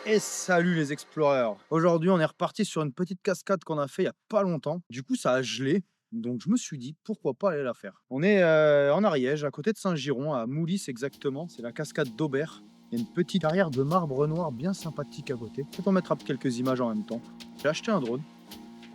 Et salut les exploreurs. Aujourd'hui, on est reparti sur une petite cascade qu'on a fait il y a pas longtemps. Du coup, ça a gelé. Donc, je me suis dit, pourquoi pas aller la faire. On est en Ariège, à côté de Saint-Giron, à Moulis exactement. C'est la cascade d'Aubert. Il y a une petite carrière de marbre noir bien sympathique à côté. Peut-être on mettra quelques images en même temps. J'ai acheté un drone.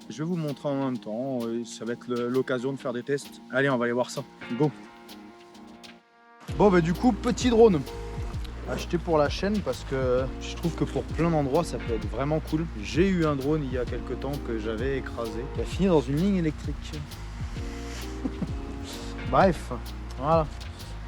Je vais vous montrer en même temps. Ça va être l'occasion de faire des tests. Allez, on va aller voir ça. Go. Bon, bah du coup, petit drone. Acheté pour la chaîne parce que je trouve que pour plein d'endroits ça peut être vraiment cool. J'ai eu un drone il y a quelques temps que j'avais écrasé, qui a fini dans une ligne électrique. Bref, voilà.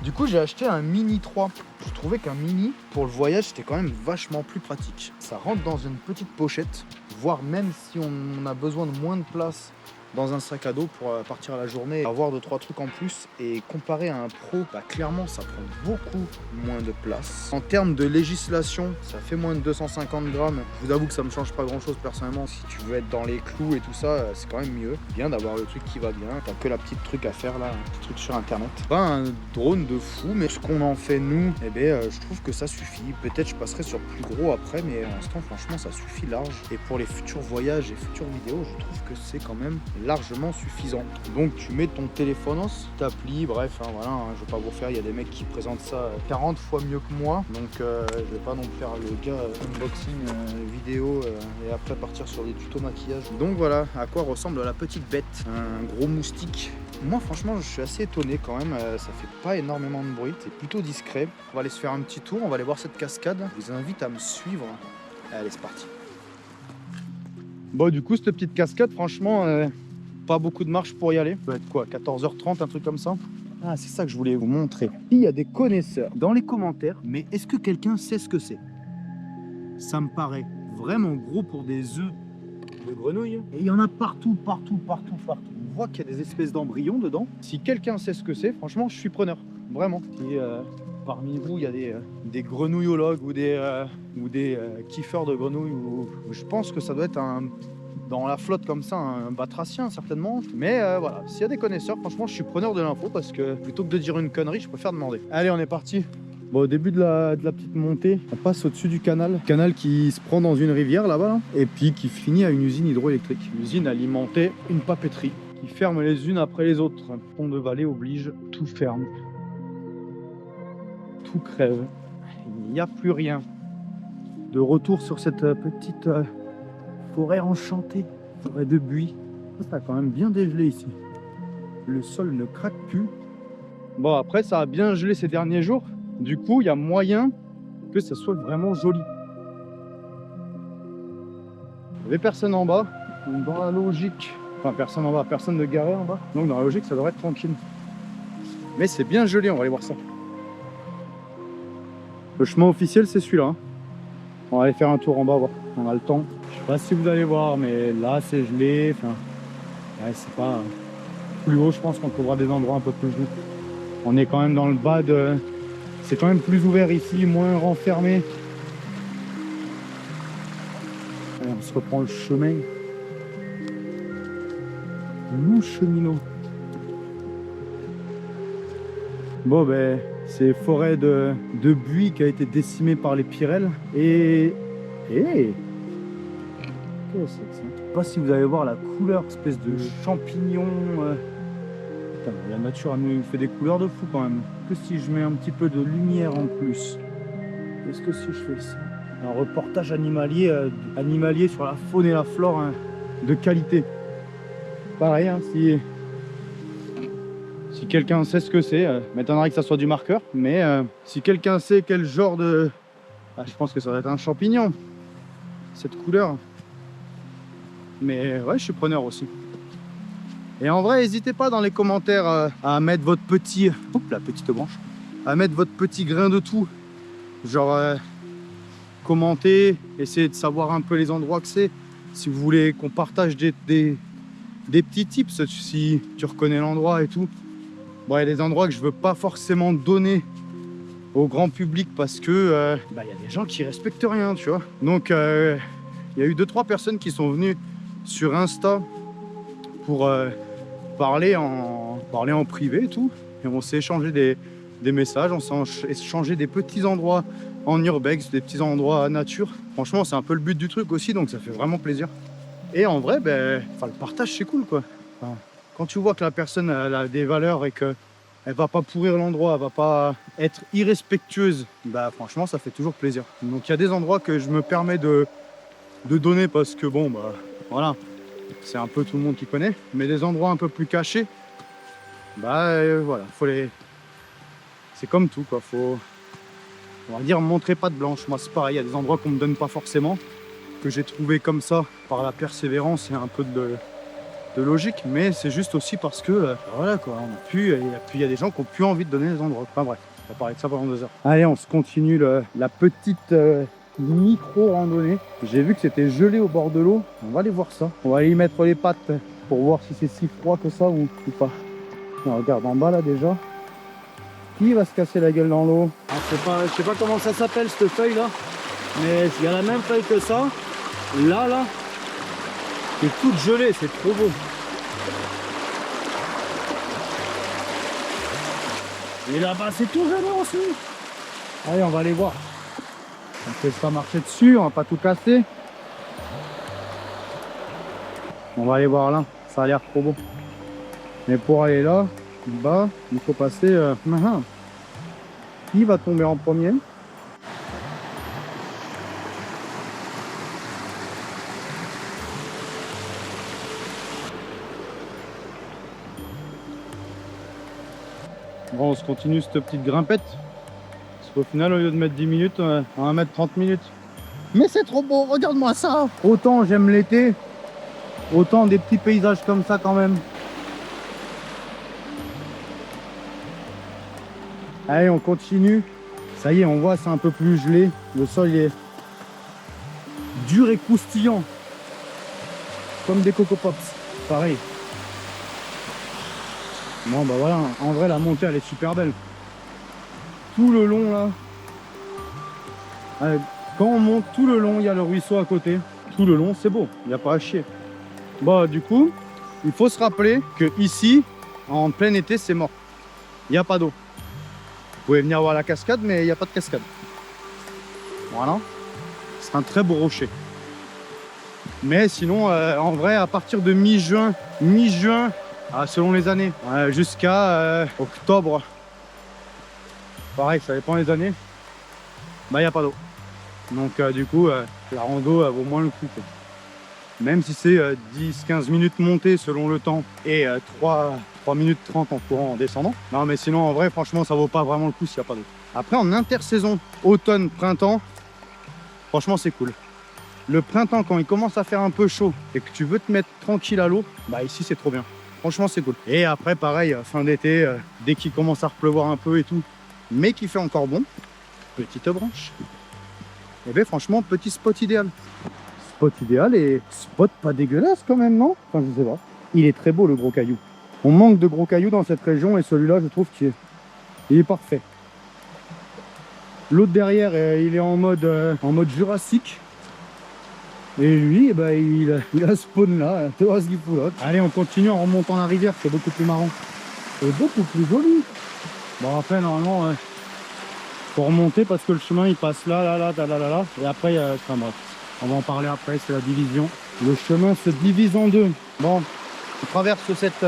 Du coup j'ai acheté un Mini 3. Je trouvais qu'un Mini pour le voyage c'était quand même vachement plus pratique. Ça rentre dans une petite pochette, voire même si on a besoin de moins de place dans un sac à dos pour partir à la journée, avoir 2-3 trucs en plus. Et comparé à un pro, bah, clairement ça prend beaucoup moins de place. En termes de législation, ça fait moins de 250 grammes. Je vous avoue que ça me change pas grand chose personnellement. Si tu veux être dans les clous et tout ça, c'est quand même mieux. Bien d'avoir le truc qui va bien. T'as que la petite truc à faire là, un petit truc sur internet. Pas un drone de fou, mais ce qu'on en fait nous, eh bien, je trouve que ça suffit. Peut-être je passerai sur plus gros après, mais pour l'instant franchement ça suffit large. Et pour les futurs voyages et futures vidéos, je trouve que c'est quand même largement suffisant. Donc tu mets ton téléphone en appli, bref, hein, voilà, hein, je vais pas vous faire, il y a des mecs qui présentent ça 40 fois mieux que moi, donc je vais pas non plus faire le gars unboxing vidéo et après partir sur des tutos maquillage. Donc voilà à quoi ressemble la petite bête, un gros moustique. Moi franchement je suis assez étonné quand même, ça fait pas énormément de bruit, c'est plutôt discret. On va aller se faire un petit tour, on va aller voir cette cascade, je vous invite à me suivre. Allez c'est parti. Bon du coup cette petite cascade franchement pas beaucoup de marche pour y aller. Ça va être quoi, 14h30, un truc comme ça? Ah, c'est ça que je voulais vous montrer. Il y a des connaisseurs dans les commentaires, mais est-ce que quelqu'un sait ce que c'est? Ça me paraît vraiment gros pour des œufs de grenouille. Et il y en a partout, partout, partout, partout. On voit qu'il y a des espèces d'embryons dedans. Si quelqu'un sait ce que c'est, franchement, je suis preneur. Vraiment. Si parmi vous, il y a des grenouillologues ou des kiffeurs de grenouilles, je pense que ça doit être dans la flotte comme ça, un batracien certainement. Mais voilà, s'il y a des connaisseurs, franchement, je suis preneur de l'info parce que plutôt que de dire une connerie, je préfère demander. Allez, on est parti. Bon, au début de la petite montée, on passe au-dessus du canal. Canal qui se prend dans une rivière là-bas, là, et puis qui finit à une usine hydroélectrique. Une usine alimentée, une papeterie, qui ferme les unes après les autres. Un pont de vallée oblige, tout ferme. Tout crève. Il n'y a plus rien. De retour sur cette petite forêt enchantée, forêt de buis. Ça a quand même bien dégelé ici. Le sol ne craque plus. Bon, après, ça a bien gelé ces derniers jours. Du coup, il y a moyen que ça soit vraiment joli. Il n'y avait personne en bas. Donc, dans la logique, enfin, personne en bas, personne de garé en bas. Donc, dans la logique, ça devrait être tranquille. Mais c'est bien gelé, on va aller voir ça. Le chemin officiel, c'est celui-là. Hein. On va aller faire un tour en bas, voir. On a le temps. Je sais pas si vous allez voir, mais là, c'est gelé. Enfin, ouais, c'est pas plus haut, je pense qu'on trouvera des endroits un peu plus doux. On est quand même dans le bas de... C'est quand même plus ouvert ici, moins renfermé. Allez, on se reprend le chemin. Nous cheminots. Bon ben, c'est forêt de buis qui a été décimée par les pyrèles. Et... Qu'est-ce que c'est que ça? Je sais pas si vous allez voir la couleur, espèce de champignon. Putain, la nature nous fait des couleurs de fou quand même. Que si je mets un petit peu de lumière en plus? Est-ce que si je fais ça? Un reportage animalier sur la faune et la flore hein, de qualité. Pareil, hein, si quelqu'un sait ce que c'est, m'étonnerait que ça soit du marqueur, mais si quelqu'un sait quel genre de... Ah, je pense que ça va être un champignon, cette couleur. Mais ouais, je suis preneur aussi. Et en vrai, n'hésitez pas dans les commentaires à mettre votre petit... Oups, la petite branche. À mettre votre petit grain de tout. Genre, commenter, essayer de savoir un peu les endroits que c'est. Si vous voulez qu'on partage des petits tips, si tu reconnais l'endroit et tout. Bon, il y a des endroits que je veux pas forcément donner au grand public parce que il y a des gens qui respectent rien, tu vois. Donc, il y a eu 2-3 personnes qui sont venues sur Insta pour parler en privé et tout. Et on s'est échangé des messages, on s'est échangé des petits endroits en urbex, des petits endroits nature. Franchement, c'est un peu le but du truc aussi, donc ça fait vraiment plaisir. Et en vrai, le partage, c'est cool, quoi. Enfin, quand tu vois que la personne elle a des valeurs et que elle va pas pourrir l'endroit, elle va pas être irrespectueuse, franchement, ça fait toujours plaisir. Donc il y a des endroits que je me permets de donner parce que bon, voilà, c'est un peu tout le monde qui connaît. Mais des endroits un peu plus cachés, voilà, faut les... C'est comme tout, quoi. Faut, on va dire, montrer patte blanche. Moi, c'est pareil, il y a des endroits qu'on me donne pas forcément, que j'ai trouvé comme ça par la persévérance et un peu de logique, mais c'est juste aussi parce que voilà, quoi, on a pu, et puis il y a des gens qui ont plus envie de donner les endroits. Enfin bref, on va parler de ça pendant 2 heures. Allez, on se continue la petite micro randonnée. J'ai vu que c'était gelé au bord de l'eau. On va aller voir ça. On va aller y mettre les pattes pour voir si c'est si froid que ça ou pas. On regarde en bas là déjà. Qui va se casser la gueule dans l'eau? Je sais pas comment ça s'appelle cette feuille là, mais il y a la même feuille que ça. Là, c'est toute gelée, c'est trop beau. Et là-bas, c'est tout gelé aussi. Allez, on va aller voir. On peut pas marcher dessus, on va pas tout casser. On va aller voir là, ça a l'air trop beau. Mais pour aller là, bas, il faut passer... Qui va tomber en premier? Bon, on se continue cette petite grimpette. Parce qu'au final, au lieu de mettre 10 minutes, on va mettre 30 minutes. Mais c'est trop beau, regarde-moi ça! Autant j'aime l'été, autant des petits paysages comme ça quand même. Allez, on continue. Ça y est, on voit, c'est un peu plus gelé. Le sol il est dur et croustillant. Comme des Coco Pops. Pareil. Bon, voilà, en vrai, la montée, elle est super belle. Tout le long, là. Quand on monte tout le long, il y a le ruisseau à côté. Tout le long, c'est beau. Il n'y a pas à chier. Bon, du coup, il faut se rappeler que ici, en plein été, c'est mort. Il n'y a pas d'eau. Vous pouvez venir voir la cascade, mais il n'y a pas de cascade. Voilà. C'est un très beau rocher. Mais sinon, en vrai, à partir de mi-juin, selon les années, jusqu'à octobre, pareil, ça dépend des années, il n'y a pas d'eau. Donc du coup, la rando vaut moins le coup, quoi. Même si c'est 10-15 minutes montée selon le temps et 3 minutes 30 en courant en descendant. Non mais sinon en vrai franchement ça vaut pas vraiment le coup s'il n'y a pas d'eau. Après en intersaison, automne, printemps, franchement c'est cool. Le printemps quand il commence à faire un peu chaud et que tu veux te mettre tranquille à l'eau, ici c'est trop bien. Franchement c'est cool. Et après pareil, fin d'été, dès qu'il commence à repleuvoir un peu et tout, mais qu'il fait encore bon, petite branche. Et bien franchement petit spot idéal. Spot idéal et spot pas dégueulasse quand même, non? Enfin je sais pas. Il est très beau le gros caillou. On manque de gros cailloux dans cette région et celui-là je trouve qu'il est parfait. L'autre derrière il est en mode jurassique. Et lui il a spawn là, tu vois ce qu'il fout là. Allez on continue en remontant la rivière, c'est beaucoup plus marrant. C'est beaucoup plus joli. Bon après normalement faut remonter parce que le chemin il passe là et après enfin bref. On va en parler après, c'est la division. Le chemin se divise en deux. Bon, on traverse cette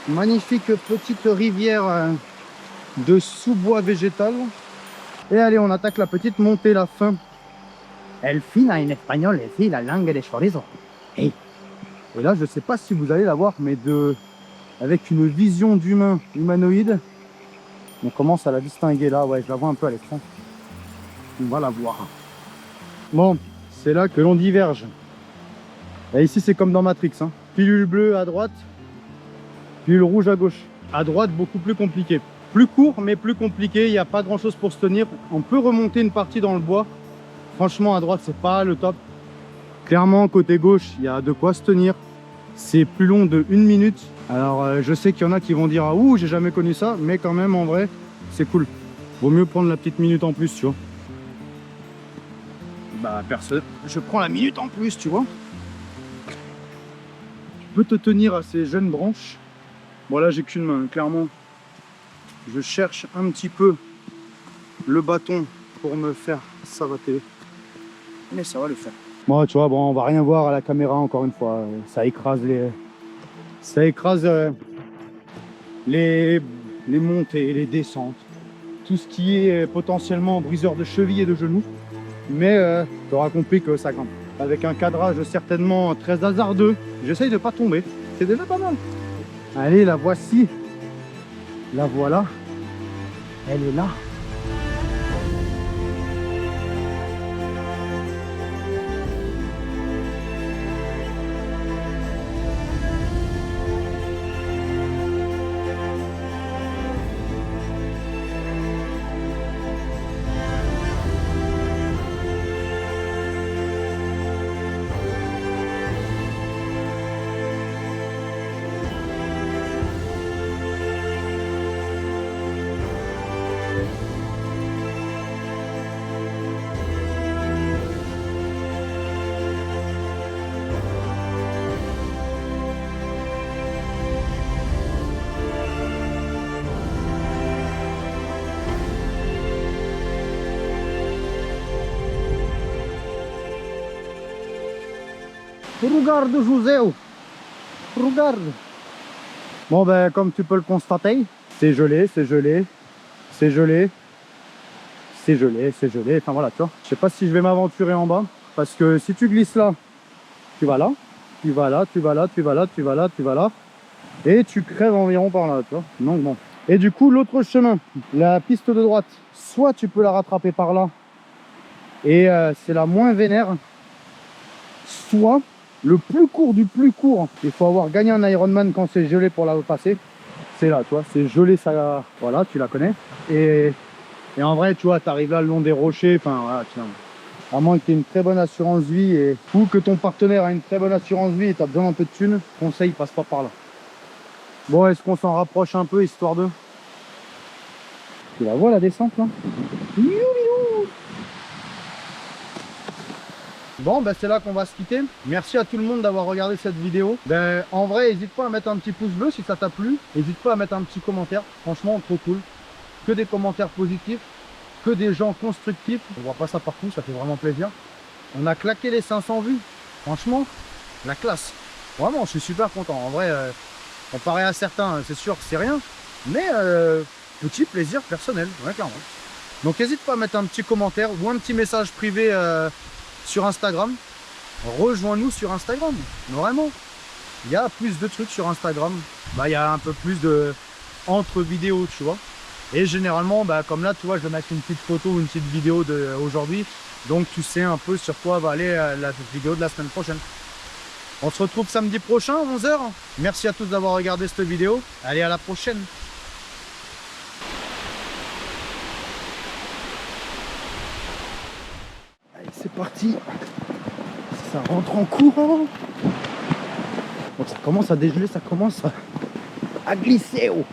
magnifique petite rivière de sous-bois végétal. Et allez, on attaque la petite montée, la fin. El fin en espagnol es la langue de chorizo. Hey. Et là, je sais pas si vous allez la voir, mais avec une vision d'humain humanoïde, on commence à la distinguer là. Ouais, je la vois un peu à l'écran. On va la voir. Bon. C'est là que l'on diverge. Et ici c'est comme dans Matrix, hein. Pilule bleue à droite, pilule rouge à gauche. À droite beaucoup plus compliqué. Plus court mais plus compliqué, il n'y a pas grand chose pour se tenir. On peut remonter une partie dans le bois. Franchement à droite c'est pas le top. Clairement côté gauche il y a de quoi se tenir. C'est plus long de 1 minute. Alors je sais qu'il y en a qui vont dire ah ouh j'ai jamais connu ça, mais quand même en vrai c'est cool. Vaut mieux prendre la petite minute en plus, tu vois. Personne. Je prends la minute en plus, tu vois. Tu peux te tenir à ces jeunes branches. Bon là j'ai qu'une main, clairement. Je cherche un petit peu le bâton pour me faire savater. Mais ça va le faire. Bon, tu vois, bon, on va rien voir à la caméra encore une fois. Ça écrase les... Ça écrase les montées, les descentes. Tout ce qui est potentiellement briseur de cheville et de genoux. Mais tu auras compris que ça grimpe. Avec un cadrage certainement très hasardeux. J'essaye de pas tomber. C'est déjà pas mal. Allez, la voici. La voilà. Elle est là. Regarde, José. Regarde. Bon, ben, comme tu peux le constater, c'est gelé, c'est gelé, c'est gelé, c'est gelé, c'est gelé. Enfin voilà, tu vois. Je sais pas si je vais m'aventurer en bas. Parce que si tu glisses là, tu vas là, tu vas là, tu vas là, tu vas là, tu vas là, tu vas là. Et tu crèves environ par là, tu vois. Donc bon. Et du coup, l'autre chemin, la piste de droite, soit tu peux la rattraper par là. Et c'est la moins vénère. Soit le plus court du plus court, il faut avoir gagné un Ironman quand c'est gelé pour la repasser. C'est là, tu vois, c'est gelé, ça, voilà, tu la connais. Et en vrai, tu vois, tu arrives là le long des rochers, enfin voilà, tiens. À moins que tu aies une très bonne assurance vie ou que ton partenaire a une très bonne assurance vie et tu as besoin d'un peu de thunes, conseil, passe pas par là. Bon, est-ce qu'on s'en rapproche un peu histoire de... Tu la vois la descente là? Bon, ben c'est là qu'on va se quitter. Merci à tout le monde d'avoir regardé cette vidéo. Ben, en vrai, n'hésite pas à mettre un petit pouce bleu si ça t'a plu. N'hésite pas à mettre un petit commentaire. Franchement, trop cool. Que des commentaires positifs, que des gens constructifs. On voit pas ça partout, ça fait vraiment plaisir. On a claqué les 500 vues. Franchement, la classe. Vraiment, je suis super content. En vrai, comparé à certains, c'est sûr que c'est rien. Mais petit plaisir personnel, ouais, clairement. Donc n'hésite pas à mettre un petit commentaire ou un petit message privé sur Instagram. Rejoins-nous sur Instagram, vraiment. Il y a plus de trucs sur Instagram. Bah, il y a un peu plus de entre vidéos, tu vois. Et généralement, bah, comme là, tu vois, je vais mettre une petite photo ou une petite vidéo d'aujourd'hui. Donc tu sais un peu sur quoi va aller la vidéo de la semaine prochaine. On se retrouve samedi prochain, 11 h. Merci à tous d'avoir regardé cette vidéo. Allez, à la prochaine. Allez, c'est parti. Ça rentre en courant. Donc ça commence à dégeler, ça commence à glisser. Oh.